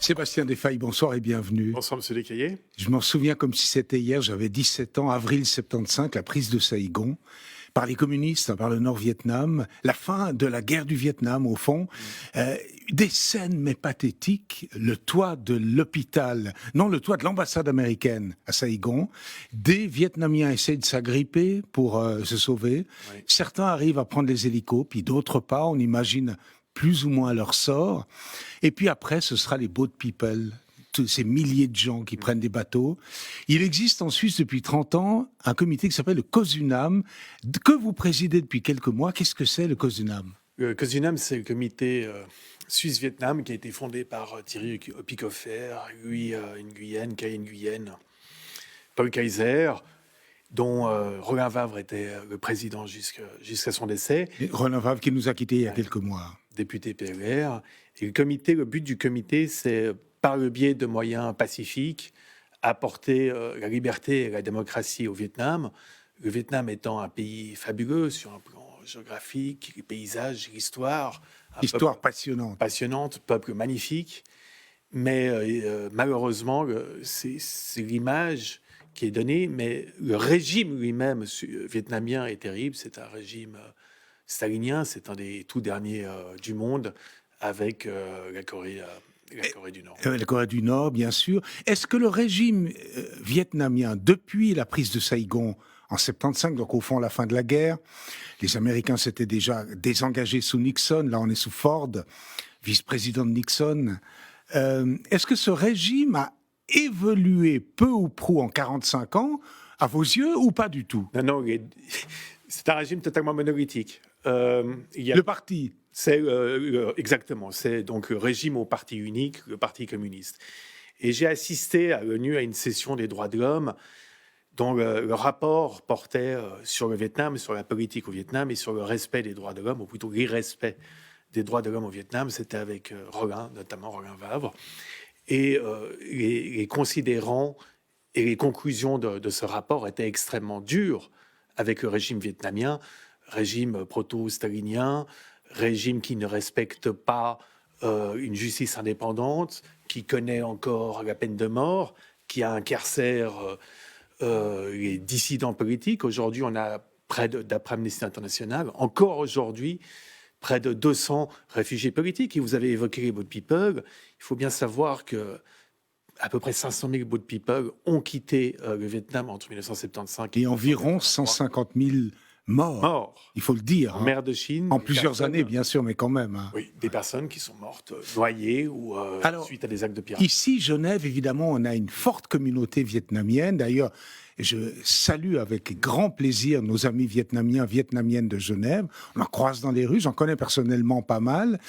Sébastien Desfailles, bonsoir et bienvenue. Bonsoir, Monsieur Descaillés. Je m'en souviens comme si c'était hier, j'avais 17 ans, avril 75, la prise de Saïgon par les communistes, par le Nord-Vietnam, la fin de la guerre du Vietnam au fond, des scènes mais pathétiques, le toit de l'hôpital, non le toit de l'ambassade américaine à Saïgon, des Vietnamiens essaient de s'agripper pour se sauver, Oui. certains arrivent à prendre les hélicos, puis d'autres pas, on imagine plus ou moins leur sort, et puis après ce sera les boat people, tous ces milliers de gens qui prennent des bateaux. Il existe en Suisse depuis 30 ans un comité qui s'appelle le COSUNAM, que vous présidez depuis quelques mois. Qu'est-ce que c'est le COSUNAM ? Le COSUNAM, c'est le comité Suisse-Vietnam qui a été fondé par Thierry Opicoffer, lui Nguyen, Kai Nguyen, Paul Kaiser, dont Roland Vavre était le président jusqu'à son décès. Et Roland Vavre qui nous a quittés il y a quelques mois. Député PLR. Et le but du comité, c'est, par le biais de moyens pacifiques, apporter la liberté et la démocratie au Vietnam. Le Vietnam étant un pays fabuleux sur un plan géographique, les paysages, l'histoire. Histoire passionnante. Passionnante, peuple magnifique. Mais malheureusement, c'est l'image qui est donnée. Mais le régime lui-même vietnamien est terrible. C'est un régime stalinien. C'est un des tout derniers du monde avec la Corée du Nord. La Corée du Nord, bien sûr. Est-ce que le régime vietnamien, depuis la prise de Saïgon en 75, donc au fond la fin de la guerre, les Américains s'étaient déjà désengagés sous Nixon, là on est sous Ford, vice-président de Nixon. Est-ce que ce régime a évolué peu ou prou en 45 ans, à vos yeux, ou pas du tout ? Non, c'est un régime totalement monolithique. Le parti. C'est exactement, c'est donc le régime au parti unique, le Parti communiste. Et j'ai assisté à l'ONU à une session des droits de l'homme dont le rapport portait sur le Vietnam, sur la politique au Vietnam et sur le respect des droits de l'homme, ou plutôt l'irrespect des droits de l'homme au Vietnam. C'était avec notamment Roland Vavre. Et les considérants et les conclusions de ce rapport étaient extrêmement dures avec le régime vietnamien, régime proto-stalinien, régime qui ne respecte pas une justice indépendante, qui connaît encore la peine de mort, qui incarcère les dissidents politiques. Aujourd'hui, on a d'après Amnesty International, encore aujourd'hui, près de 200 réfugiés politiques. Et vous avez évoqué les boat people. Il faut bien savoir que à peu près 500 000 boat people ont quitté le Vietnam entre 1975 et environ 150 000 morts. Il faut le dire. En mer de Chine. En plusieurs années, bien sûr, mais quand même. Oui, des personnes qui sont mortes noyées ou suite à des actes de piraterie. Ici, Genève, évidemment, on a une forte communauté vietnamienne. D'ailleurs, je salue avec grand plaisir nos amis vietnamiens, vietnamiennes de Genève. On en croise dans les rues, j'en connais personnellement pas mal.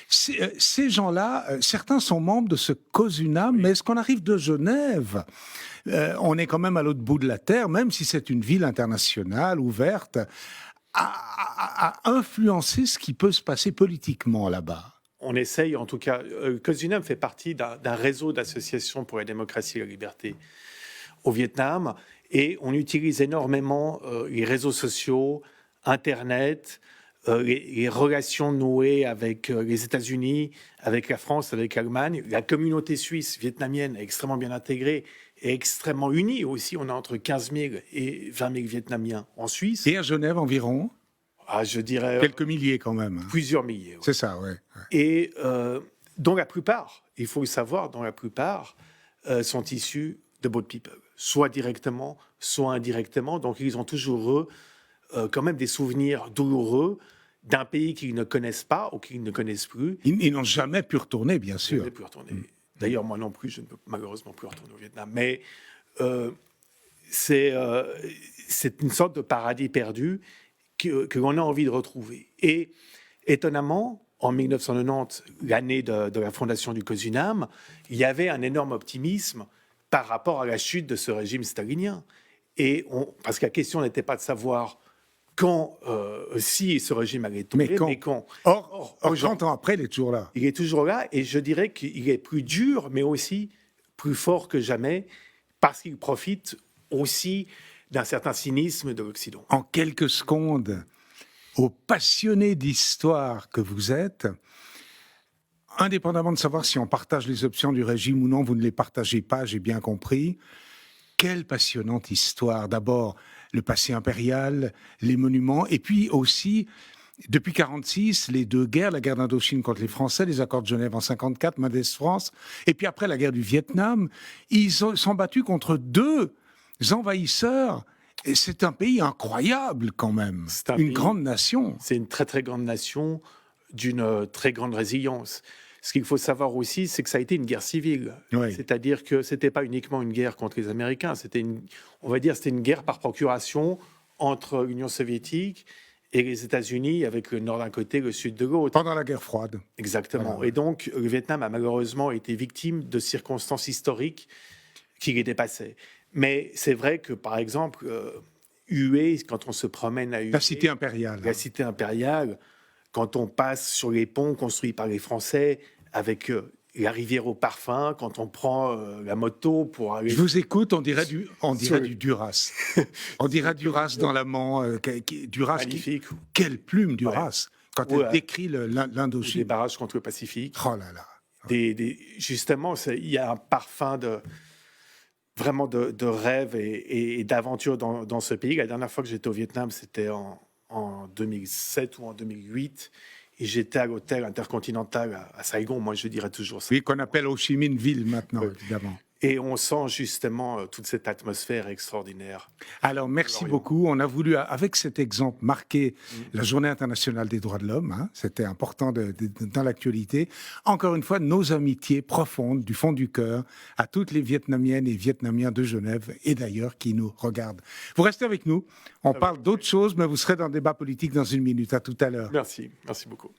Ces gens-là, certains sont membres de ce COSUNAM, oui. Mais est-ce qu'on arrive de Genève ? On est quand même à l'autre bout de la terre, même si c'est une ville internationale, ouverte, à influencer ce qui peut se passer politiquement là-bas. On essaye, en tout cas, COSUNAM fait partie d'un réseau d'associations pour la démocratie et la liberté au Vietnam, et on utilise énormément les réseaux sociaux, Internet, les relations nouées avec les États-Unis, avec la France, avec l'Allemagne. La communauté suisse vietnamienne est extrêmement bien intégrée et extrêmement unie aussi. On a entre 15 000 et 20 000 Vietnamiens en Suisse. Et à Genève environ ? Je dirais... Quelques milliers quand même. Plusieurs milliers. Oui. C'est ça, oui. Et dont la plupart, il faut le savoir, dont la plupart sont issus de boat people, soit directement, soit indirectement. Donc ils ont toujours quand même des souvenirs douloureux d'un pays qu'ils ne connaissent pas ou qu'ils ne connaissent plus. Ils n'ont jamais pu retourner, bien sûr. Jamais pu retourner. D'ailleurs, moi non plus, je ne peux malheureusement plus retourner au Vietnam. Mais c'est une sorte de paradis perdu que l'on a envie de retrouver. Et étonnamment, en 1990, l'année de la fondation du COSUNAM, il y avait un énorme optimisme par rapport à la chute de ce régime stalinien. Parce que la question n'était pas de savoir quand, si ce régime allait tomber, mais quand. Or 30 ans après, il est toujours là. Il est toujours là, et je dirais qu'il est plus dur, mais aussi plus fort que jamais, parce qu'il profite aussi d'un certain cynisme de l'Occident. En quelques secondes, aux passionnés d'histoire que vous êtes, indépendamment de savoir si on partage les options du régime ou non, vous ne les partagez pas, j'ai bien compris. Quelle passionnante histoire. D'abord, le passé impérial, les monuments, et puis aussi, depuis 1946, les deux guerres, la guerre d'Indochine contre les Français, les accords de Genève en 1954, Mendès-France, et puis après la guerre du Vietnam, ils sont battus contre deux envahisseurs. Et c'est un pays incroyable quand même, grande nation. C'est une très très grande nation, d'une très grande résilience. Ce qu'il faut savoir aussi, c'est que ça a été une guerre civile. Oui. C'est-à-dire que ce n'était pas uniquement une guerre contre les Américains, c'était une guerre par procuration entre l'Union soviétique et les États-Unis, avec le nord d'un côté, le sud de l'autre. Pendant la guerre froide. Exactement. Voilà. Et donc, le Vietnam a malheureusement été victime de circonstances historiques qui les dépassaient. Mais c'est vrai que, par exemple, Hue, quand on se promène à Hue... La cité impériale. La cité impériale... Quand on passe sur les ponts construits par les Français, avec la rivière au parfum, quand on prend la moto pour aller... Je vous écoute, on dirait du Duras. On dirait Duras dans l'amont. Duras, magnifique. Quelle plume, Duras, quand elle décrit l'Indochine. Des barrages contre le Pacifique. Oh là là. Justement, il y a un parfum vraiment de rêve et d'aventure dans ce pays. La dernière fois que j'étais au Vietnam, c'était en 2007 ou en 2008, et j'étais à l'hôtel Intercontinental à Saigon, moi je dirais toujours ça. Oui, qu'on appelle Ho Chi Minh Ville maintenant, évidemment. Et on sent justement toute cette atmosphère extraordinaire. Alors, merci beaucoup. On a voulu, avec cet exemple, marquer la Journée internationale des droits de l'homme. Hein. C'était important dans l'actualité. Encore une fois, nos amitiés profondes, du fond du cœur, à toutes les Vietnamiennes et Vietnamiens de Genève et d'ailleurs qui nous regardent. Vous restez avec nous. On parle d'autres choses, mais vous serez dans le débat politique dans une minute. À tout à l'heure. Merci beaucoup.